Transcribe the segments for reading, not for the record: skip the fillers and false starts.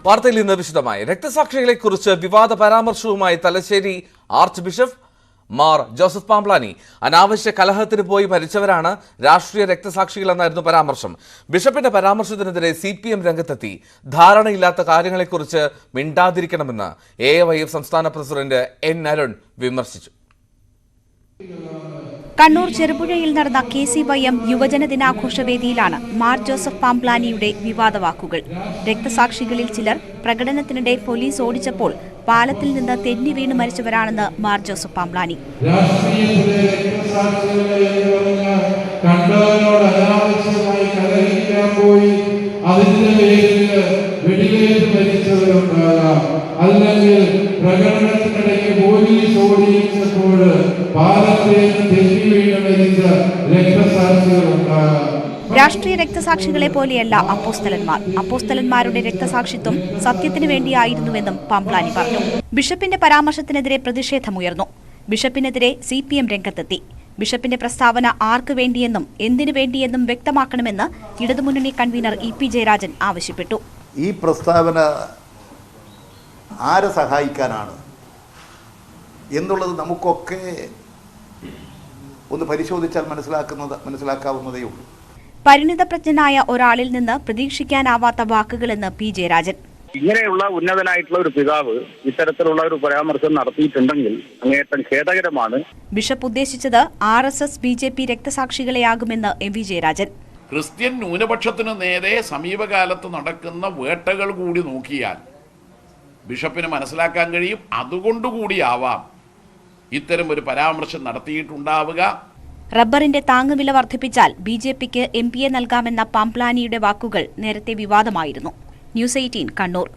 വാർത്തയിൽ ഇന്ന് വിശദമായി രക്തസാക്ഷികളെക്കുറിച്ച് വിവാദ പരാമർശവുമായി Thalassery archbishop Mar Joseph Pamplany. അനാവശ്യ കലഹത്തിന് പോയി മരിച്ചവരാണ് രാഷ്ട്രീയ രക്തസാക്ഷികളെന്നായിരുന്നു പരാമർശം. ബിഷപ്പിന്റെ പരാമർശത്തിനെതിരെ CPM രംഗത്തെത്തി. ധാരണയില്ലാത്ത കാര്യങ്ങളെക്കുറിച്ച് മിണ്ടാതിരിക്കണമെന്ന് AYF സംസ്ഥാന പ്രസിഡന്റ് N അരുൺ വിമർശിച്ചു. കണ്ണൂർ ചെറുപുഴയിൽ നടന്ന KCYM യുവജന ദിനാഘോഷ വേദിയിലാണ് മാർ ജോസഫ് പാംപ്ലാനിയുടെ വിവാദ വാക്കുകൾ. രക്തസാക്ഷികളിൽ ചിലർ പ്രകടനത്തിനിടെ പോലീസ് ഓടിച്ചപ്പോൾ പാലത്തിൽ നിന്ന് തെന്നി വീണ് മരിച്ചവരാണെന്ന് മാർ ജോസഫ് പാംപ്ലാനി. അല്ലെങ്കിൽ പ്രകടനത്തിനിടയ്ക്ക് പോലീസ് ഓടിച്ചപ്പോൾ പാലത്തിലേക്ക് തെറ്റി വീണ് മരിച്ച രക്തസാക്ഷികളുണ്ടാകാം. രാഷ്ട്രീയ രക്തസാക്ഷികളെ പോലെയല്ല അപ്പോസ്തലന്മാർ. അപ്പോസ്തലന്മാരുടെ രക്തസാക്ഷിത്വം സത്യത്തിനു വേണ്ടിയായിരുന്നുവെന്നും പാംപ്ലാനി പറഞ്ഞു. ബിഷപ്പിന്റെ പരാമർശത്തിനെതിരെ പ്രതിഷേധമുയർന്നു. ബിഷപ്പിനെതിരെ CPM രംഗത്തെത്തി. ബിഷപ്പിന്റെ പ്രസ്താവന ആർക്കു വേണ്ടിയെന്നും എന്തിനു വേണ്ടിയെന്നും വ്യക്തമാക്കണമെന്ന് ഇടതുമുന്നണി കൺവീനർ EP ജയരാജൻ ആവശ്യപ്പെട്ടു. ഈ പ്രസ്താവന ആരെ സഹായിക്കാനാണ് എന്നുള്ളത് നമുക്കൊക്കെ ഒന്ന് പരിശോധിച്ചാൽ മനസ്സിലാക്കാവുന്നതേ ഉള്ളൂ. പരിണിതപ്രജ്ഞനായ ഒരാളിൽ നിന്ന് പ്രതീക്ഷിക്കാനാവാത്ത വാക്കുകളെന്ന് P ജയരാജൻ. ഇങ്ങനെയുള്ള ഉന്നതനായിട്ടുള്ള ഒരു പിതാവ് ഇത്തരത്തിലുള്ള ഒരു പരാമർശം നടത്തിയിട്ടുണ്ടെങ്കിൽ അങ്ങേയറ്റം ഖേദകരമാണ്. ബിഷപ്പ് ഉദ്ദേശിച്ചത് RSS BJP രക്തസാക്ഷികളെയാകുമെന്ന് MV ജയരാജൻ. ക്രിസ്ത്യൻ ന്യൂനപക്ഷത്തിനു നേരെ സമീപകാലത്ത് നടക്കുന്ന വേട്ടകൾ കൂടി നോക്കിയാൽ ബിഷപ്പിന് മനസ്സിലാക്കാൻ കഴിയും. അതുകൊണ്ടുകൂടിയാവാം ഇത്തരം ഒരു പരാമർശം നടത്തിയിട്ടുണ്ടാവുക. റബ്ബറിന്റെ താങ്ങുവില വർദ്ധിപ്പിച്ചാൽ BJPക്ക് MP നൽകാമെന്ന പാംപ്ലാനിയുടെ വാക്കുകൾ നേരത്തെ വിവാദമായിരുന്നു. ന്യൂസ് 18 കണ്ണൂർ.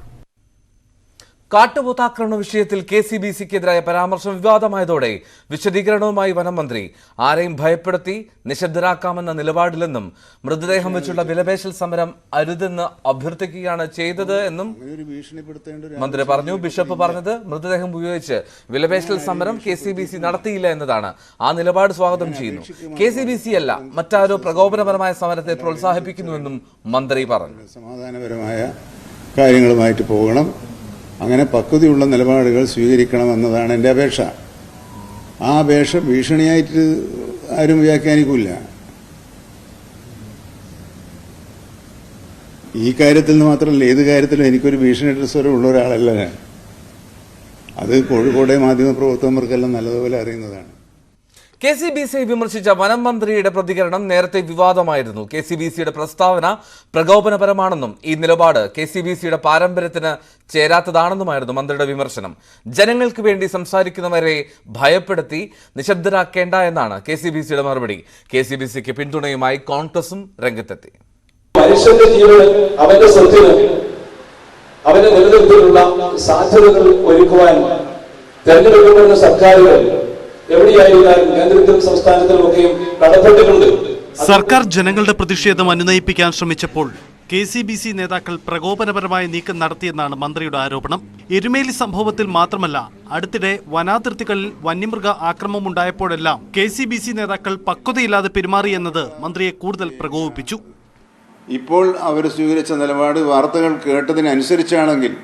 കാട്ടുപോത്താക്രമണ വിഷയത്തിൽ KCBCക്കെതിരായ പരാമർശം വിവാദമായതോടെ വിശദീകരണവുമായി വനം മന്ത്രി. ആരെയും ഭയപ്പെടുത്തി നിശബ്ദരാക്കാമെന്ന നിലപാടില്ലെന്നും മൃതദേഹം വെച്ചുള്ള വിലപേശൽ സമരം അരുതെന്ന് അഭ്യർത്ഥിക്കുകയാണ് ചെയ്തത് എന്നും മന്ത്രി പറഞ്ഞു. ബിഷപ്പ് പറഞ്ഞത് മൃതദേഹം ഉപയോഗിച്ച് വിലപേശൽ സമരം KCBC നടത്തിയില്ല എന്നതാണ്. ആ നിലപാട് സ്വാഗതം ചെയ്യുന്നു. KCBC അല്ല മറ്റാരോ പ്രകോപനപരമായ സമരത്തെ പ്രോത്സാഹിപ്പിക്കുന്നുവെന്നും മന്ത്രി പറഞ്ഞു. സമാധാനപരമായ കാര്യങ്ങളുമായിട്ട് പോകണം, അങ്ങനെ പക്വതയുള്ള നിലപാടുകൾ സ്വീകരിക്കണമെന്നതാണ് എൻ്റെ അപേക്ഷ. ആ അപേക്ഷ ഭീഷണിയായിട്ട് ആരും വ്യാഖ്യാനിക്കില്ല. ഈ കാര്യത്തിൽ നിന്ന് മാത്രമല്ല, ഏത് കാര്യത്തിലും എനിക്കൊരു ഭീഷണി സ്വരം ഉള്ള ഒരാളല്ല ഞാൻ. അത് കോഴിക്കോട്ടെ മാധ്യമപ്രവർത്തകർക്കെല്ലാം നല്ലതുപോലെ അറിയുന്നതാണ്. KCBCയെ വിമർശിച്ച വനം മന്ത്രിയുടെ പ്രതികരണം നേരത്തെ വിവാദമായിരുന്നു. KCBCയുടെ പ്രസ്താവന പ്രകോപനപരമാണെന്നും ഈ നിലപാട് KCBCയുടെ പാരമ്പര്യത്തിന് ചേരാത്തതാണെന്നുമായിരുന്നു മന്ത്രിയുടെ വിമർശനം. ജനങ്ങൾക്ക് വേണ്ടി സംസാരിക്കുന്നവരെ ഭയപ്പെടുത്തി നിശബ്ദരാക്കേണ്ട എന്നാണ് KCBCയുടെ മറുപടി. KCBCക്ക് പിന്തുണയുമായി കോൺഗ്രസും രംഗത്തെത്തി. മനുഷ്യന്റെ ജീവന്, അവന്റെ സ്വത്തിന്, അവന്റെ നിലനിൽപ്പിനുള്ള സാധ്യതകൾ ഒരുക്കുവാൻ തെരഞ്ഞെടുക്കപ്പെടുന്ന സർക്കാരുകൾ എവിടെയായിരുന്നാലും കേന്ദ്രത്തിലും സംസ്ഥാനത്തിലുമൊക്കെയും കടപ്പെട്ടിട്ടുണ്ട്. സർക്കാർ ജനങ്ങളുടെ പ്രതിഷേധം അനുനയിപ്പിക്കാൻ ശ്രമിച്ചപ്പോൾ KCBC നേതാക്കൾ പ്രകോപനപരമായ നീക്കം നടത്തിയെന്നാണ് മന്ത്രിയുടെ ആരോപണം. എരുമേലി സംഭവത്തിൽ മാത്രമല്ല, അടുത്തിടെ വനാതിർത്തികളിൽ വന്യമൃഗ ആക്രമണമുണ്ടായപ്പോഴെല്ലാം KCBC നേതാക്കൾ പക്വതയില്ലാതെ പെരുമാറിയെന്നത് മന്ത്രിയെ കൂടുതൽ പ്രകോപിപ്പിച്ചു. ഇപ്പോൾ അവർ സ്വീകരിച്ച നിലപാട് വാർത്തകൾ കേട്ടതിനനുസരിച്ചാണെങ്കിൽ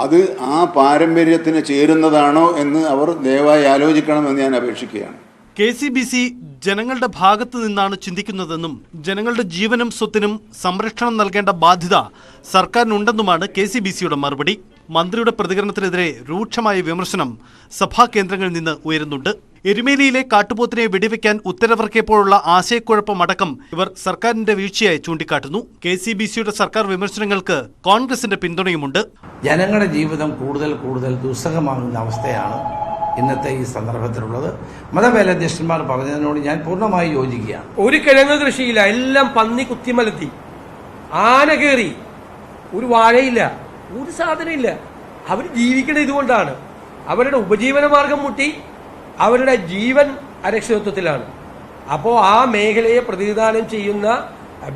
അത് ആ പാരമ്പര്യത്തിന് ചേരുന്നതാണോ എന്ന് അവർ ദയവായി ആലോചിക്കണമെന്ന് ഞാൻ അപേക്ഷിക്കുകയാണ്. KCBC ജനങ്ങളുടെ ഭാഗത്തു നിന്നാണ് ചിന്തിക്കുന്നതെന്നും ജനങ്ങളുടെ ജീവനും സ്വത്തിനും സംരക്ഷണം നൽകേണ്ട ബാധ്യത സർക്കാരിനുണ്ടെന്നുമാണ് KCBCയുടെ മറുപടി. മന്ത്രിയുടെ പ്രതികരണത്തിനെതിരെ രൂക്ഷമായ വിമർശനം സഭാ കേന്ദ്രങ്ങളിൽ നിന്ന് ഉയരുന്നുണ്ട്. എരുമേലിയിലെ കാട്ടുപോത്തിനെ വെടിവെക്കാൻ ഉത്തരവിറക്കിയപ്പോഴുള്ള ആശയക്കുഴപ്പമടക്കം ഇവർ സർക്കാരിന്റെ വീഴ്ചയായി ചൂണ്ടിക്കാട്ടുന്നു. KCBCയുടെ സർക്കാർ വിമർശനങ്ങൾക്ക് കോൺഗ്രസിന്റെ പിന്തുണയുമുണ്ട്. ജനങ്ങളുടെ ജീവിതം കൂടുതൽ ദുസ്സഹമാകുന്ന അവസ്ഥയാണ് ഇന്നത്തെ ഈ സന്ദർഭത്തിലുള്ളത്. മതമേലധ്യക്ഷന്മാർ പറഞ്ഞതിനോട് ഞാൻ പൂർണ്ണമായി യോജിക്കുകയാണ്. ഒരു കിഴങ്ങ് കൃഷിയില്ല, എല്ലാം പന്നി കുത്തിമലത്തി, ആന കയറി, ഒരു വാഴയില്ല, ഒരു സാധനമില്ല. അവർ ജീവിക്കണ ഇതുകൊണ്ടാണ്. അവരുടെ ഉപജീവന മാർഗം മുട്ടി, അവരുടെ ജീവൻ അരക്ഷിതത്വത്തിലാണ്. അപ്പോൾ ആ മേഖലയെ പ്രതിനിധാനം ചെയ്യുന്ന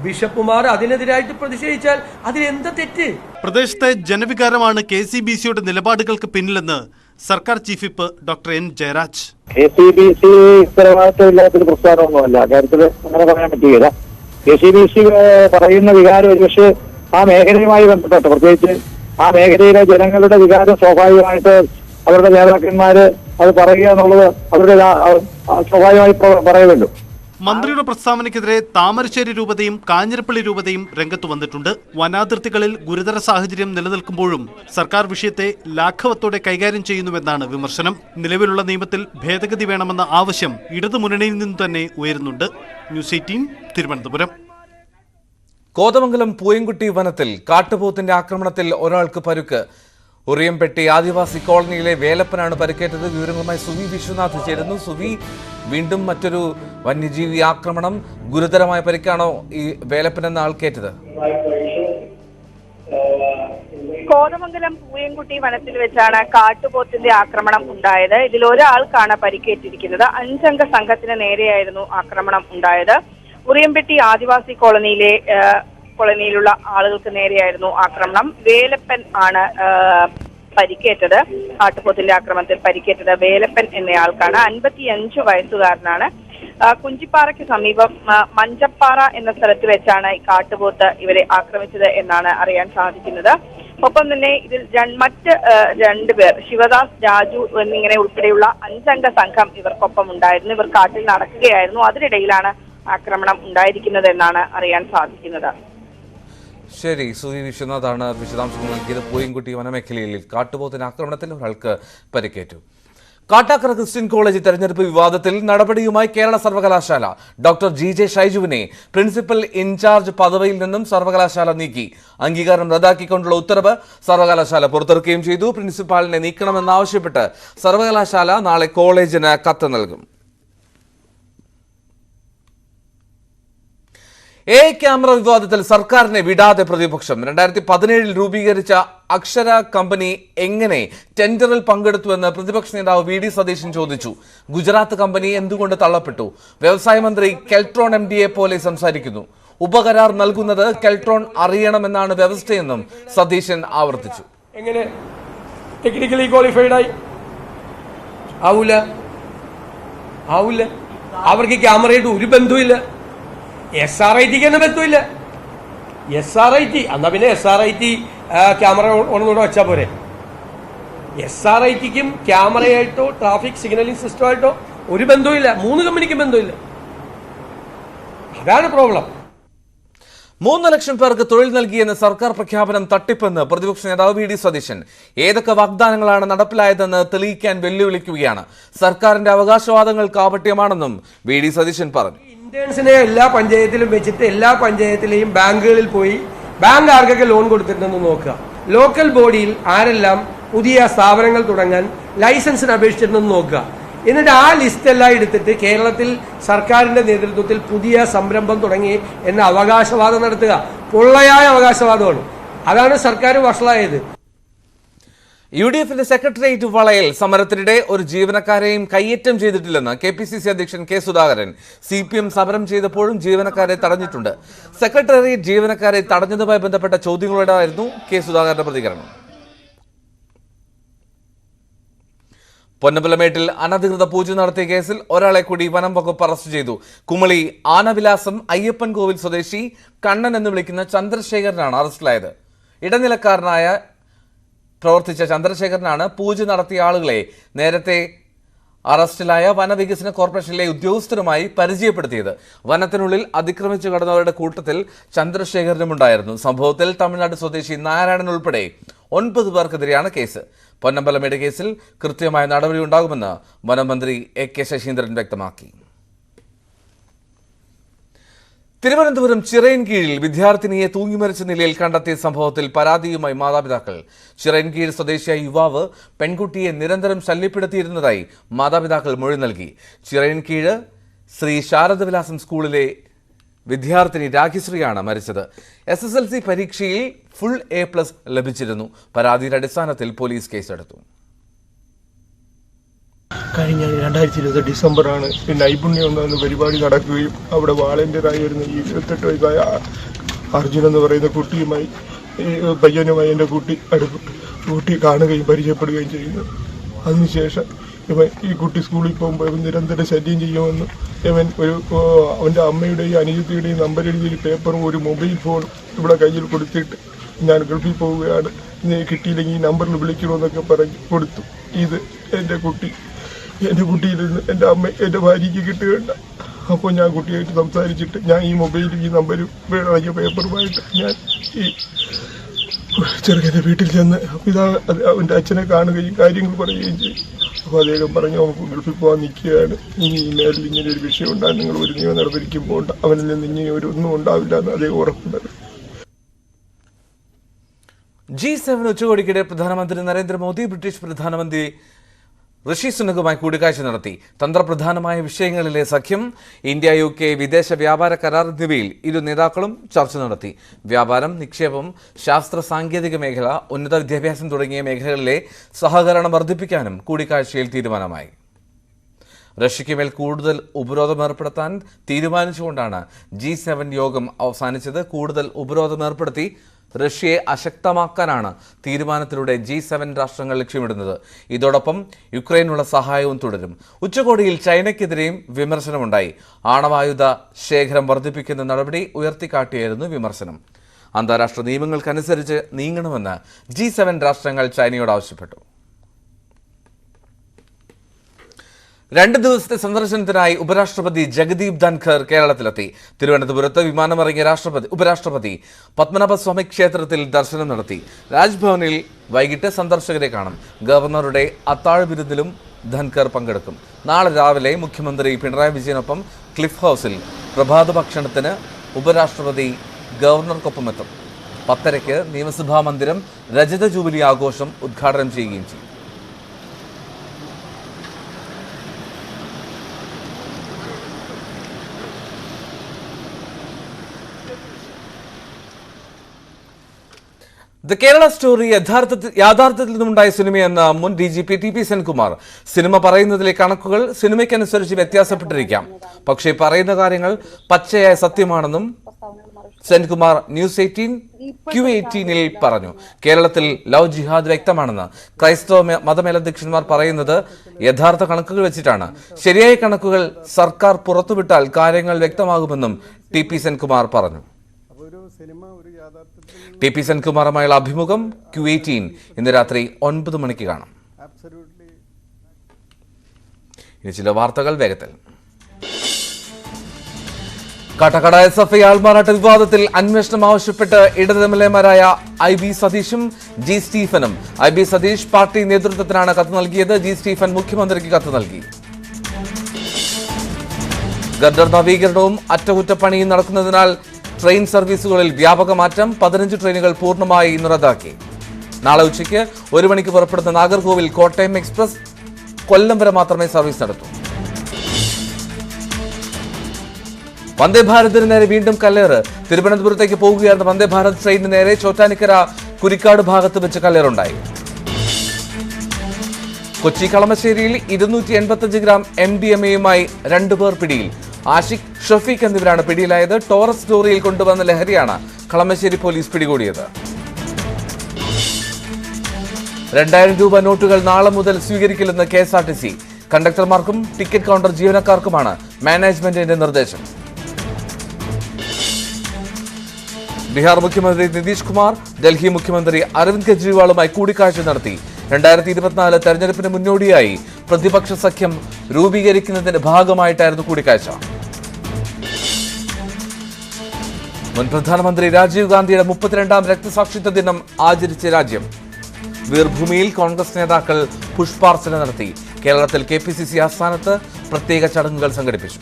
ബിഷപ്പുമാർ അതിനെതിരായിട്ട് പ്രതിഷേധിച്ചാൽ അതിലെന്താ തെറ്റ്? പ്രദേശത്തെ ജനവികാരമാണ് KCBCയുടെ നിലപാടുകൾക്ക് പിന്നിലെന്ന് സർക്കാർ chief whip doctor N Jayaraj. KCBC ഉത്തരവാദിത്തമില്ലാത്തൊരു പ്രസ്ഥാനമൊന്നുമല്ല, കാര്യത്തിൽ അങ്ങനെ പറയാൻ പറ്റുകയില്ല. KCBC പറയുന്ന വികാരം ഒരുപക്ഷെ ആ മേഖലയുമായി ബന്ധപ്പെട്ട്, പ്രത്യേകിച്ച് ആ മേഖലയിലെ ജനങ്ങളുടെ വികാരം സ്വാഭാവികമായിട്ട് അവരുടെ നേതാക്കന്മാര് അത് പറയുക എന്നുള്ളത് അവരുടെ സ്വാഭാവികമായി പറയലുണ്ട്. മന്ത്രിയുടെ പ്രസ്താവനയ്ക്കെതിരെ താമരശ്ശേരി രൂപതയും കാഞ്ഞിരപ്പള്ളി രൂപതയും രംഗത്തു വന്നിട്ടുണ്ട്. വനാതിർത്തികളിൽ ഗുരുതര സാഹചര്യം നിലനിൽക്കുമ്പോഴും സർക്കാർ വിഷയത്തെ ലാഘവത്തോടെ കൈകാര്യം ചെയ്യുന്നുവെന്നാണ് വിമർശനം. നിലവിലുള്ള നിയമത്തിൽ ഭേദഗതി വേണമെന്ന ആവശ്യം ഇടതുമുന്നണിയിൽ നിന്ന് തന്നെ ഉയരുന്നുണ്ട്. ന്യൂസ് 18 തിരുവനന്തപുരം. കോതമംഗലം പൂയംകുട്ടി വനത്തിൽ കാട്ടുപോത്തിന്റെ ആക്രമണത്തിൽ ഒരാൾക്ക് പരുക്ക്. ഉറിയംപെട്ടി ആദിവാസി കോളനിയിലെ വേലപ്പനാണ് പരിക്കേറ്റത്. വിവരങ്ങളുമായി സുവി വിശ്വനാഥ് ചേരുന്നു. സുവി, വീണ്ടും മറ്റൊരു വന്യജീവി ആക്രമണം. ഗുരുതരമായ പരിക്കാണോ ഈ വേലപ്പൻ എന്ന ആൾക്കേറ്റത്? കോതമംഗലം പൂയംകുട്ടി വനത്തിൽ വെച്ചാണ് കാട്ടുപോത്തിന്റെ ആക്രമണം ഉണ്ടായത്. ഇതിൽ ഒരാൾക്കാണ് പരിക്കേറ്റിരിക്കുന്നത്. 5 അംഗ സംഘത്തിന് നേരെയായിരുന്നു ആക്രമണം ഉണ്ടായത്. ഉറിയംപെട്ടി ആദിവാസി കോളനിയിലുള്ള ആളുകൾക്ക് നേരെയായിരുന്നു ആക്രമണം. വേലപ്പൻ ആണ് പരിക്കേറ്റത്. കാട്ടുപോത്തിന്റെ ആക്രമണത്തിൽ പരിക്കേറ്റത് വേലപ്പൻ എന്നയാൾക്കാണ്. 55 വയസ്സുകാരനാണ്. കുഞ്ചിപ്പാറയ്ക്ക് സമീപം മഞ്ചപ്പാറ എന്ന സ്ഥലത്ത് വെച്ചാണ് ഈ കാട്ടുപോത്ത് ഇവരെ ആക്രമിച്ചത് എന്നാണ് അറിയാൻ സാധിക്കുന്നത്. ഒപ്പം തന്നെ ഇതിൽ മറ്റ് 2 പേർ, ശിവദാസ്, രാജു എന്നിങ്ങനെ ഉൾപ്പെടെയുള്ള 5 അംഗ സംഘം ഇവർക്കൊപ്പം ഉണ്ടായിരുന്നു. ഇവർ കാട്ടിൽ നടക്കുകയായിരുന്നു. അതിനിടയിലാണ് ആക്രമണം ഉണ്ടായിരിക്കുന്നത് എന്നാണ് അറിയാൻ സാധിക്കുന്നത്. ശരി, സുവി വിശ്വനാഥാണ് വിശദാംശങ്ങൾ നൽകിയത്. പൂയംകുട്ടി വനമേഖലയിൽ കാട്ടുപോത്തിന്റെ ആക്രമണത്തിൽ ഒരാൾക്ക് പരിക്കേറ്റു. കാട്ടാക്കട ക്രിസ്ത്യൻ കോളേജ് തെരഞ്ഞെടുപ്പ് വിവാദത്തിൽ നടപടിയുമായി കേരള സർവകലാശാല. ഡോക്ടർ GJ ഷൈജുവിനെ പ്രിൻസിപ്പൽ ഇൻചാർജ് പദവിയിൽ നിന്നും സർവകലാശാല നീക്കി. അംഗീകാരം റദ്ദാക്കിക്കൊണ്ടുള്ള ഉത്തരവ് സർവകലാശാല പുറത്തിറക്കുകയും ചെയ്തു. പ്രിൻസിപ്പാളിനെ നീക്കണമെന്നാവശ്യപ്പെട്ട് സർവകലാശാല നാളെ കോളേജിന് കത്ത് നൽകും. ക്യാമറ വിവാദത്തിൽ സർക്കാരിനെ വിടാതെ പ്രതിപക്ഷം. 2017 രൂപീകരിച്ച അക്ഷര കമ്പനി എങ്ങനെ ടെൻഡറിൽ പങ്കെടുത്തുവെന്ന് പ്രതിപക്ഷ നേതാവ് VD സതീശൻ ചോദിച്ചു. ഗുജറാത്ത് കമ്പനി എന്തുകൊണ്ട് തള്ളപ്പെട്ടു? വ്യവസായ മന്ത്രി കെൽട്രോൺ MDയെ പോലെ സംസാരിക്കുന്നു. ഉപകരാർ നൽകുന്നത് കെൽട്രോൺ അറിയണമെന്നാണ് വ്യവസ്ഥയെന്നും സതീശൻ ആവർത്തിച്ചു. എങ്ങനെ ടെക്നിക്കലി ക്വാളിഫൈഡ് ആയി? ആവൂല. അവർക്ക് ക്യാമറയായിട്ട് ഒരു ബന്ധവുമില്ല. SRITക്ക് തന്നെ ബന്ധമില്ല. SRIT എന്നാ പിന്നെ SRIT ക്യാമറ ഒന്നുകൂടെ വെച്ചാൽ പോരെ. SRITക്കും ക്യാമറയായിട്ടോ ട്രാഫിക് സിഗ്നലിംഗ് സിസ്റ്റമായിട്ടോ ഒരു ബന്ധവുമില്ല. 3 കമ്പനിക്കും ബന്ധമില്ല. അതാണ് പ്രോബ്ലം. 3 ലക്ഷം പേർക്ക് തൊഴിൽ നൽകിയെന്ന് സർക്കാർ പ്രഖ്യാപനം തട്ടിപ്പെന്ന് പ്രതിപക്ഷ നേതാവ് VD സതീശൻ. ഏതൊക്കെ വാഗ്ദാനങ്ങളാണ് നടപ്പിലായതെന്ന് തെളിയിക്കാൻ വെല്ലുവിളിക്കുകയാണ്. സർക്കാരിന്റെ അവകാശവാദങ്ങൾ കാപട്യമാണെന്നും VD സതീശൻ പറഞ്ഞു. ഇന്റേൺസിനെ എല്ലാ പഞ്ചായത്തിലും വെച്ചിട്ട് എല്ലാ പഞ്ചായത്തിലെയും ബാങ്കുകളിൽ പോയി ബാങ്ക് ആർക്കൊക്കെ ലോൺ കൊടുത്തിട്ടുണ്ടെന്ന് നോക്കുക. ലോക്കൽ ബോഡിയിൽ ആരെല്ലാം പുതിയ സ്ഥാപനങ്ങൾ തുടങ്ങാൻ ലൈസൻസിന് അപേക്ഷിച്ചിട്ടുണ്ടെന്ന് നോക്കുക. എന്നിട്ട് ആ ലിസ്റ്റ് എല്ലാം എടുത്തിട്ട് കേരളത്തിൽ സർക്കാരിന്റെ നേതൃത്വത്തിൽ പുതിയ സംരംഭം തുടങ്ങി എന്ന അവകാശവാദം നടത്തുക. പൊള്ളയായ അവകാശവാദമാണ്. അതാണ് സർക്കാർ വഷളായത്. UDFന്റെ സെക്രട്ടേറിയറ്റ് വളയിൽ സമരത്തിനിടെ ഒരു ജീവനക്കാരെയും കയ്യേറ്റം ചെയ്തിട്ടില്ലെന്ന് KPCC അധ്യക്ഷൻ K സുധാകരൻ. CPM സമരം ചെയ്തപ്പോഴും ജീവനക്കാരെ തടഞ്ഞിട്ടുണ്ട്. സെക്രട്ടേറിയറ്റ് ജീവനക്കാരെ തടഞ്ഞതുമായി ബന്ധപ്പെട്ട ചോദ്യങ്ങളോടായിരുന്നു K സുധാകരന്റെ പ്രതികരണം. പൊന്നമ്പലമേട്ടിൽ അനധികൃത പൂജ നടത്തിയ കേസിൽ ഒരാളെ കൂടി വനം വകുപ്പ് അറസ്റ്റ് ചെയ്തു. കുമളി ആനവിലാസം അയ്യപ്പൻ കോവിൽ സ്വദേശി കണ്ണൻ എന്ന് വിളിക്കുന്ന ചന്ദ്രശേഖരനാണ് അറസ്റ്റിലായത്. ഇടനിലക്കാരനായ പ്രവർത്തിച്ച ചന്ദ്രശേഖരനാണ് പൂജ നടത്തിയ ആളുകളെ നേരത്തെ അറസ്റ്റിലായ വനവികസന കോർപ്പറേഷനിലെ ഉദ്യോഗസ്ഥരുമായി പരിചയപ്പെടുത്തിയത്. വനത്തിനുള്ളിൽ അതിക്രമിച്ചു കടന്നവരുടെ കൂട്ടത്തിൽ ചന്ദ്രശേഖരനുമുണ്ടായിരുന്നു. സംഭവത്തിൽ തമിഴ്നാട് സ്വദേശി നാരായണൻ ഉൾപ്പെടെ 9 പേർക്കെതിരെയാണ് കേസ്. പൊന്നമ്പലമേട് കേസിൽ കൃത്യമായ നടപടി ഉണ്ടാകുമെന്ന് വനമന്ത്രി AK ശശീന്ദ്രൻ വ്യക്തമാക്കി. തിരുവനന്തപുരം ചിറയൻകീഴിൽ വിദ്യാർത്ഥിനിയെ തൂങ്ങിമരിച്ച നിലയിൽ കണ്ടെത്തിയ സംഭവത്തിൽ പരാതിയുമായി മാതാപിതാക്കൾ. ചിറയൻകീഴ് സ്വദേശിയായ യുവാവ് പെൺകുട്ടിയെ നിരന്തരം ശല്യപ്പെടുത്തിയിരുന്നതായി മാതാപിതാക്കൾ മൊഴി നൽകി. ചിറയൻകീഴ് ശ്രീ ശാരദവിലാസം സ്കൂളിലെ വിദ്യാർത്ഥിനി രാഖിശ്രീയാണ് മരിച്ചത്. SSLC പരീക്ഷയിൽ ഫുൾ A+ ലഭിച്ചിരുന്നു. പരാതിയുടെ അടിസ്ഥാനത്തിൽ പോലീസ് കേസെടുത്തു. കഴിഞ്ഞ 2020 ഡിസംബറാണ് നൈപുണ്യം എന്ന പരിപാടി നടക്കുകയും അവിടെ വാളണ്ടിയറായിരുന്ന ഈ 28 വയസ്സായ അർജുൻ എന്ന് പറയുന്ന കുട്ടിയുമായി പയ്യനുമായി എൻ്റെ കുട്ടി കാണുകയും പരിചയപ്പെടുകയും ചെയ്യുന്നു. അതിനുശേഷം ഇവൻ ഈ കുട്ടി സ്കൂളിൽ പോകുമ്പോൾ ഇവൻ നിരന്തരം ശല്യം ചെയ്യുമെന്നും ഇവൻ അവൻ്റെ അമ്മയുടെയും അനുജത്തിയുടെയും നമ്പർ എഴുതിയ പേപ്പറും ഒരു മൊബൈൽ ഫോൺ ഇവിടെ കയ്യിൽ കൊടുത്തിട്ട് ഞാൻ ഗൾഫിൽ പോവുകയാണ്, കിട്ടിയില്ലെങ്കിൽ ഈ നമ്പറിൽ വിളിക്കണമെന്നൊക്കെ പറഞ്ഞ് കൊടുത്തു. ഇത് എൻ്റെ കുട്ടിയിൽ നിന്ന് എൻ്റെ അമ്മ എൻ്റെ ഭാര്യയ്ക്ക് കിട്ടുകയുണ്ട. അപ്പോൾ ഞാൻ കുട്ടിയായിട്ട് സംസാരിച്ചിട്ട് ഞാൻ ഈ മൊബൈലും ഈ നമ്പരും വേണമെങ്കിൽ പേപ്പറുമായിട്ട് ഞാൻ ഈ ചെറുക്കൻ്റെ വീട്ടിൽ ചെന്ന് അവൻ്റെ അച്ഛനെ കാണുകയും കാര്യങ്ങൾ പറയുകയും ചെയ്യും. അപ്പോൾ അദ്ദേഹം പറഞ്ഞു നമുക്ക് ഗൾഫിൽ പോകാൻ നിൽക്കുകയാണ്, ഇനി ഈ മേലിൽ ഇങ്ങനെ ഒരു വിഷയം ഉണ്ടാകും, നിങ്ങൾ ഒരു നിയമ നടപടിക്കും പോകണ്ട, അവനിൽ നിന്ന് ഇങ്ങനെ ഒന്നും ഉണ്ടാവില്ല എന്ന് അദ്ദേഹം ഉറപ്പുണ്ട്. G7 ഉച്ചകോടിക്കിടെ പ്രധാനമന്ത്രി നരേന്ദ്രമോദി ബ്രിട്ടീഷ് പ്രധാനമന്ത്രി ഋഷി സുനകുമായി കൂടിക്കാഴ്ച നടത്തി. തന്ത്രപ്രധാനമായ വിഷയങ്ങളിലെ സഖ്യം, ഇന്ത്യ UK വിദേശ വ്യാപാര കരാർ എന്നിവയിൽ ഇരു നേതാക്കളും ചർച്ച നടത്തി. വ്യാപാരം, നിക്ഷേപം, ശാസ്ത്ര സാങ്കേതിക മേഖല, ഉന്നത വിദ്യാഭ്യാസം തുടങ്ങിയ മേഖലകളിലെ സഹകരണം വർദ്ധിപ്പിക്കാനും കൂടിക്കാഴ്ചയിൽ തീരുമാനമായി. റഷ്യയ്ക്ക് മേൽ കൂടുതൽ ഉപരോധം ഏർപ്പെടുത്താൻ തീരുമാനിച്ചുകൊണ്ടാണ് G7 യോഗം അവസാനിച്ചത്. കൂടുതൽ ഉപരോധം ഏർപ്പെടുത്തി റഷ്യയെ അശക്തമാക്കാനാണ് തീരുമാനത്തിലൂടെ G7 രാഷ്ട്രങ്ങൾ ലക്ഷ്യമിടുന്നത്. ഇതോടൊപ്പം യുക്രൈനുള്ള സഹായവും തുടരും. ഉച്ചകോടിയിൽ ചൈനയ്ക്കെതിരെയും വിമർശനമുണ്ടായി. ആണവായുധ ശേഖരം വർദ്ധിപ്പിക്കുന്ന നടപടി ഉയർത്തിക്കാട്ടിയായിരുന്നു വിമർശനം. അന്താരാഷ്ട്ര നിയമങ്ങൾക്കനുസരിച്ച് നീങ്ങണമെന്ന് G7 രാഷ്ട്രങ്ങൾ ചൈനയോട് ആവശ്യപ്പെട്ടു. 2 ദിവസത്തെ സന്ദർശനത്തിനായി ഉപരാഷ്ട്രപതി ജഗദീപ് ധൻഖർ കേരളത്തിലെത്തി. തിരുവനന്തപുരത്ത് വിമാനമിറങ്ങിയ ഉപരാഷ്ട്രപതി പത്മനാഭസ്വാമി ക്ഷേത്രത്തിൽ ദർശനം നടത്തി. രാജ്ഭവനിൽ വൈകിട്ട് സന്ദർശകരെ കാണും. ഗവർണറുടെ അത്താഴ വിരുന്നിലും ധൻഖർ പങ്കെടുക്കും. നാളെ രാവിലെ മുഖ്യമന്ത്രി പിണറായി വിജയനൊപ്പം ക്ലിഫ് ഹൗസിൽ പ്രഭാത ഭക്ഷണത്തിന് ഉപരാഷ്ട്രപതി ഗവർണർക്കൊപ്പമെത്തും. 10:30 നിയമസഭാ മന്ദിരം രജത ജൂബിലി ആഘോഷം ഉദ്ഘാടനം ചെയ്യുകയും ചെയ്യും. ദ കേരള സ്റ്റോറി യാഥാർത്ഥ്യത്തിൽ നിന്നുണ്ടായ സിനിമയെന്ന മുൻ DGP TP സെൻകുമാർ. സിനിമ പറയുന്നതിലെ കണക്കുകൾ സിനിമയ്ക്കനുസരിച്ച് വ്യത്യാസപ്പെട്ടിരിക്കാം, പക്ഷേ പറയുന്ന കാര്യങ്ങൾ പച്ചയായ സത്യമാണെന്നും സെൻകുമാർ ന്യൂസ് 18 Q18-ൽ പറഞ്ഞു. കേരളത്തിൽ ലവ് ജിഹാദ് വ്യക്തമാണെന്ന് ക്രൈസ്തവ മതമേലധ്യക്ഷന്മാർ പറയുന്നത് യഥാർത്ഥ കണക്കുകൾ വെച്ചിട്ടാണ്. ശരിയായ കണക്കുകൾ സർക്കാർ പുറത്തുവിട്ടാൽ കാര്യങ്ങൾ വ്യക്തമാകുമെന്നും TP സെൻകുമാർ പറഞ്ഞു. TP സെൻകുമാറുമായുള്ള അഭിമുഖം Q18 ഇന്ന് രാത്രി 9 മണിക്ക് കാണാം. ഇനി ചില വാർത്തകൾ വേഗത്തിൽ. കാട്ടക്കട SFI ആൾമാറാട്ട വിവാദത്തിൽ അന്വേഷണം ആവശ്യപ്പെട്ട് ഇടത് MLA-മാരായ IB സതീഷും G സ്റ്റീഫനും. IB സതീഷ് പാർട്ടി നേതൃത്വത്തിനാണ് കത്ത് നൽകിയത്. G സ്റ്റീഫൻ മുഖ്യമന്ത്രിക്ക് കത്ത് നൽകി. ഗർഡർ നവീകരണവും അറ്റകുറ്റപ്പണിയും നടക്കുന്നതിനാൽ ട്രെയിൻ സർവീസുകളിൽ വ്യാപക മാറ്റം. 15 ട്രെയിനുകൾ പൂർണ്ണമായി റദ്ദാക്കി. നാളെ ഉച്ചയ്ക്ക് 1 മണിക്ക് പുറപ്പെടുന്ന നാഗർകോവിൽ കോട്ടയം എക്സ്പ്രസ് കൊല്ലം വരെ മാത്രമേ സർവീസ് നടത്തൂ. വന്ദേ ഭാരതിന് നേരെ വീണ്ടും കല്ലേറ്. തിരുവനന്തപുരത്തേക്ക് പോകുകയായിരുന്ന വന്ദേ ഭാരത് ട്രെയിനിന് നേരെ ചോറ്റാനിക്കര കുരിക്കാട് ഭാഗത്ത് വെച്ച് കല്ലേറുണ്ടായി. കൊച്ചി കളമശ്ശേരിയിൽ 285 ഗ്രാം MDMA-യുമായി 2 പേർ പിടിയിൽ. ആഷിഖ്, ഷഫീഖ് എന്നിവരാണ് പിടിയിലായത്. ടോറസ് ലോറിയിൽ കൊണ്ടുവന്ന ലഹരിയാണ് കളമശ്ശേരി പോലീസ് പിടികൂടിയത്. 2000 രൂപ നോട്ടുകൾ നാളെ മുതൽ സ്വീകരിക്കില്ലെന്ന് KSRTC. കണ്ടക്ടർമാർക്കും ടിക്കറ്റ് കൗണ്ടർ ജീവനക്കാർക്കുമാണ് മാനേജ്മെന്റിന്റെ നിർദ്ദേശം. ബീഹാർ മുഖ്യമന്ത്രി നിതീഷ് കുമാർ ഡൽഹി മുഖ്യമന്ത്രി അരവിന്ദ് കെജ്രിവാളുമായി കൂടിക്കാഴ്ച നടത്തി. 2024 തെരഞ്ഞെടുപ്പിന് മുന്നോടിയായി പ്രതിപക്ഷ സഖ്യം രൂപീകരിക്കുന്നതിന്റെ ഭാഗമായിട്ടായിരുന്നു കൂടിക്കാഴ്ച. മുൻ പ്രധാനമന്ത്രി രാജീവ് ഗാന്ധിയുടെ 32ാം രക്തസാക്ഷിത്വ ദിനം ആചരിച്ച രാജ്യം. വീർഭൂമിയിൽ കോൺഗ്രസ് നേതാക്കൾ പുഷ്പാർച്ചന നടത്തി. കേരളത്തിൽ KPCC ആസ്ഥാനത്ത് പ്രത്യേക ചടങ്ങുകൾ സംഘടിപ്പിച്ചു.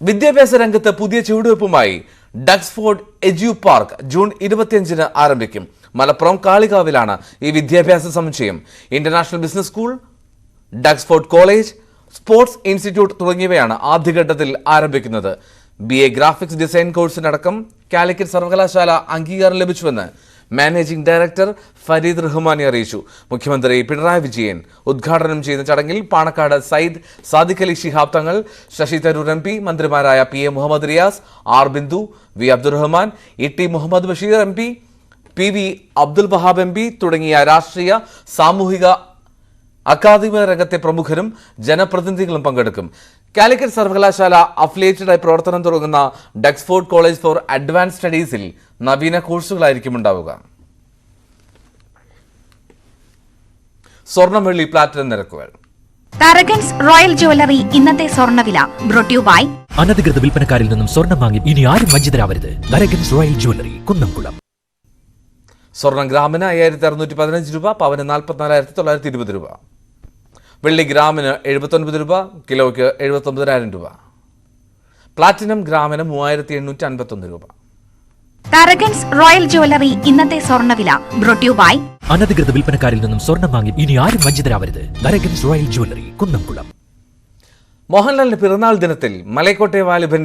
വിദ്യാഭ്യാസ രംഗത്ത് പുതിയ ചുവടുവയ്പുമായി ഡക്സ്ഫോർഡ് എഡ്യൂ പാർക്ക് ജൂൺ 25-ന് ആരംഭിക്കും. മലപ്പുറം കാളികാവിലാണ് ഈ വിദ്യാഭ്യാസ സമുച്ചയം. International business school, ഡക്സ്ഫോർഡ് college, sports institute തുടങ്ങിയവയാണ് ആദ്യഘട്ടത്തിൽ ആരംഭിക്കുന്നത്. BA ഗ്രാഫിക്സ് ഡിസൈൻ കോഴ്സിനടക്കം കാലിക്കറ്റ് സർവകലാശാല അംഗീകാരം ലഭിച്ചുവെന്ന് മാനേജിംഗ് ഡയറക്ടർ ഫരീദ് റഹ്മാനി അറിയിച്ചു. മുഖ്യമന്ത്രി പിണറായി വിജയൻ ഉദ്ഘാടനം ചെയ്യുന്ന ചടങ്ങിൽ പാണക്കാട് സയ്യിദ് സാദിഖ് അലി ശിഹാബ് തങ്ങൾ, ശശി തരൂർ MP, മന്ത്രിമാരായ PA Muhammad Riyas, R Bindu, V Abdurahman, ET Muhammad Basheer MP, PV Abdul Wahab MP തുടങ്ങിയ രാഷ്ട്രീയ, സാമൂഹിക, അക്കാദമിക രംഗത്തെ പ്രമുഖരും ജനപ്രതിനിധികളും പങ്കെടുക്കും. കാലിക്കറ്റ് സർവകലാശാല അഫിലിയേറ്റഡായി പ്രവർത്തനം തുടങ്ങുന്ന ഡക്സ്ഫോർഡ് കോളേജ് ഫോർ അഡ്വാൻസ് സ്റ്റഡീസിൽ നവീന കോഴ്സുകളായിരിക്കും ഉണ്ടാവുക. സ്വർണം, വെള്ളി, പ്ലാറ്റിനം നിരക്കുകൾ. താരകൻസ് റോയൽ ജ്വല്ലറി ഇന്നത്തെ സ്വർണ്ണവില ബ്രോട്ട് യു ബൈ അനധികൃത വിൽപ്പനക്കാരിൽ നിന്നും സ്വർണം വാങ്ങി ഇനി ആരും വഞ്ചിതരാവരുത്. Tharakans royal jewellery, Kunnamkulam. സ്വർണം ഗ്രാമിന് 5615 രൂപ, പവന് 44,920 രൂപ. വെള്ളി ഗ്രാമിന് 79 രൂപ, കിലോയ്ക്ക് 79,000 രൂപ. പ്ലാറ്റിനം ഗ്രാമിന് 3851 രൂപ. താരകൻസ് റോയൽ ജ്വല്ലറി ഇന്നത്തെ സ്വർണ്ണവില ബ്രോട്ട് യു ബൈ അനധികൃത വിൽപ്പനക്കാരിൽ നിന്നും സ്വർണം വാങ്ങി ഇനി ആരും വഞ്ചിതരാവരുത്. Tharakans royal jewellery, Kunnamkulam. മോഹൻലാലിന്റെ പിറന്നാൾ ദിനത്തിൽ മലൈക്കോട്ടെ വാലിബന്റെ